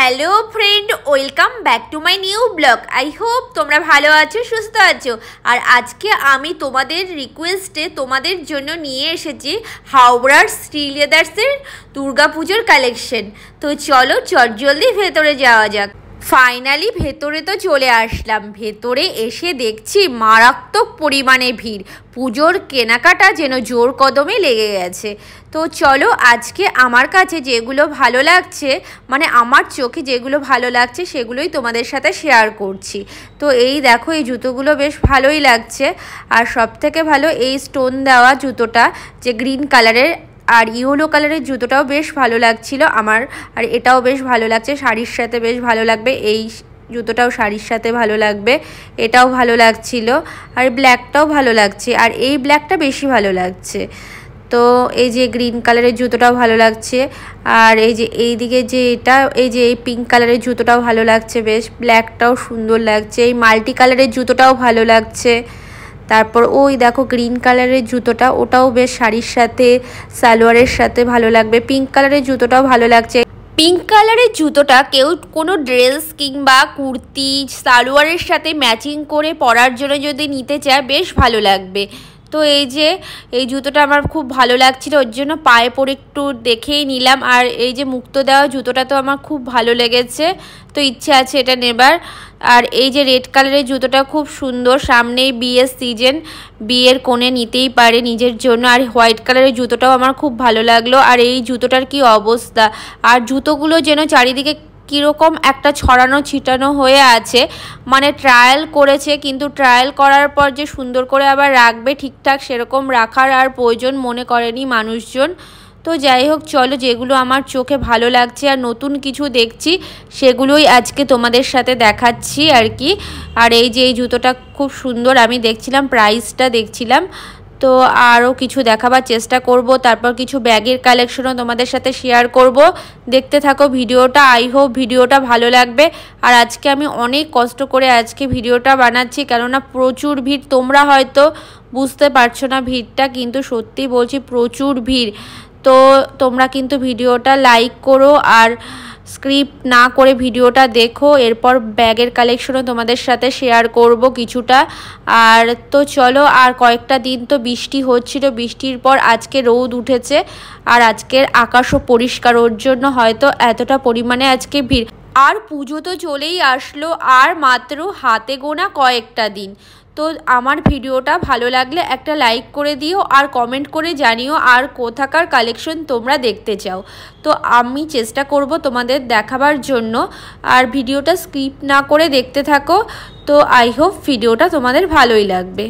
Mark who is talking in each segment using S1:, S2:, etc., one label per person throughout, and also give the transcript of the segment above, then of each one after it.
S1: Hello friend, welcome back to my new blog. I hope তোমরা ভালো আছো, সুস্থ আছো। আর আজকে আমি তোমাদের রিকোয়েস্টে তোমাদের জন্য নিয়ে এসেছি হাওড়ার শ্রীলেদার্সের দুর্গাপুজোর কালেকশন। তো চলো চটজলদি ভেতরে যাওয়া যাক। ফাইনালি ভেতরে তো চলে আসলাম। ভেতরে এসে দেখছি মারাত্মক পরিমাণে ভিড়। পুজোর কেনাকাটা যেন জোর কদমে লেগে গেছে। তো চলো আজকে আমার কাছে যেগুলো ভালো লাগছে, মানে আমার চোখে যেগুলো ভালো লাগছে সেগুলোই তোমাদের সাথে শেয়ার করছি। তো এই দেখো, এই জুতোগুলো বেশ ভালোই লাগছে। আর সবথেকে ভালো এই স্টোন দেওয়া জুতোটা, যে গ্রিন কালারের আর ইয়েলো কালারের জুতোটাও বেশ ভালো লাগছিল আমার। আর এটাও বেশ ভালো লাগছে, শাড়ির সাথে বেশ ভালো লাগবে। এই জুতোটাও শাড়ির সাথে ভালো লাগবে, এটাও ভালো লাগছিল। আর ব্ল্যাকটাও ভালো লাগছে, আর এই ব্ল্যাকটা বেশি ভালো লাগছে। তো এই যে গ্রিন কালারের জুতোটাও ভালো লাগছে। আর এই যে এইদিকে যে এটা, এই যে এই পিঙ্ক কালারের জুতোটাও ভালো লাগছে বেশ। ব্ল্যাকটাও সুন্দর লাগছে। এই মাল্টি কালারের জুতোটাও ভালো লাগছে। তারপর ওই দেখো গ্রিন কালারের জুতোটা, ওটাও বেশ শাড়ির সাথে সালোয়ারের সাথে ভালো লাগবে। পিঙ্ক কালারের জুতোটাও ভালো লাগছে। পিঙ্ক কালারের জুতোটা কেউ কোনো ড্রেস কিংবা কুর্তি সালোয়ারের সাথে ম্যাচিং করে পরার জন্য যদি নিতে চায় বেশ ভালো লাগবে। তো এই যে এই জুতোটা আমার খুব ভালো লাগছিল, ওর জন্য পায়ে পরে একটু দেখেই নিলাম। আর এই যে মুক্তো দেওয়া জুতোটা তো আমার খুব ভালো লেগেছে, তো ইচ্ছে আছে এটা নেবার। আর এই যে রেড কালারের জুতোটা খুব সুন্দর, সামনেই বিয়ের সিজন, বিয়ের কোণে নিতেই পারে নিজের জন্য। আর হোয়াইট কালারের জুতোটাও আমার খুব ভালো লাগলো। আর এই জুতোটার কি অবস্থা! আর জুতোগুলো যেন চারিদিকে কীরকম একটা ছড়ানো ছিটানো হয়ে আছে, মানে ট্রায়াল করেছে, কিন্তু ট্রায়াল করার পর যে সুন্দর করে আবার রাখবে ঠিকঠাক সেরকম রাখার আর প্রয়োজন মনে করেনি মানুষজন। তো যাই হোক, চলো যেগুলো আমার চোখে ভালো লাগছে আর নতুন কিছু দেখছি সেগুলোই আজকে তোমাদের সাথে দেখাচ্ছি আর কি। আর এই যে এই জুতোটা খুব সুন্দর, আমি দেখছিলাম, প্রাইসটা দেখছিলাম। তো আরও কিছু দেখাবার চেষ্টা করব। তারপর কিছু ব্যাগের কালেকশনও তোমাদের সাথে শেয়ার করব। দেখতে থাকো ভিডিওটা, আই হোপ ভিডিওটা ভালো লাগবে। আর আজকে আমি অনেক কষ্ট করে আজকে ভিডিওটা বানাচ্ছি, কেননা প্রচুর ভিড়। তোমরা হয়তো বুঝতে পারছো না ভিড়টা, কিন্তু সত্যি বলছি প্রচুর ভিড়। তো তোমরা কিন্তু ভিডিওটা লাইক করো আর স্ক্রিপ না করে ভিডিওটা দেখো। এরপর ব্যাগের কালেকশনও তোমাদের সাথে শেয়ার করব কিছুটা। আর তো চলো, আর কয়েকটা দিন তো বৃষ্টি হচ্ছিল, বৃষ্টির পর আজকে রোদ উঠেছে। আর আজকের আকাশও পরিষ্কার, ওর জন্য হয়তো এতটা পরিমাণে আজকে ভিড়। আর পুজো তো চলেই আসলো, আর মাত্র হাতে গোনা কয়েকটা দিন। তো আমার ভিডিওটা ভালো লাগলে একটা লাইক করে দিও আর কমেন্ট করে জানিও আর কোথাকার কালেকশন তোমরা দেখতে চাও। তো আমি চেষ্টা করব তোমাদের দেখাবার জন্য। আর ভিডিওটা স্কিপ না করে দেখতে থাকো। তো আই হোপ ভিডিওটা তোমাদের ভালোই লাগবে।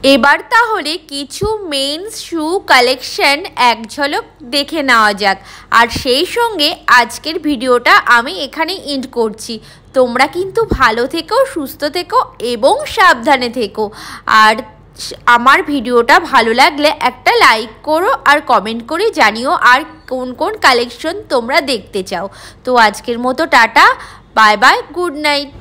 S1: এবার তাহলে কিছু মেন্স শু কালেকশন এক ঝলক দেখে নেওয়া যাক। আর সেই সঙ্গে আজকের ভিডিওটা আমি এখানে এন্ড করছি। তোমরা কিন্তু ভালো থেকো, সুস্থ থেকো এবং সাবধানে থেকো। আর আমার ভিডিওটা ভালো লাগলে একটা লাইক করো আর কমেন্ট করে জানিও আর কোন কোন কালেকশন তোমরা দেখতে চাও। তো আজকের মতো tata, bye bye, good night.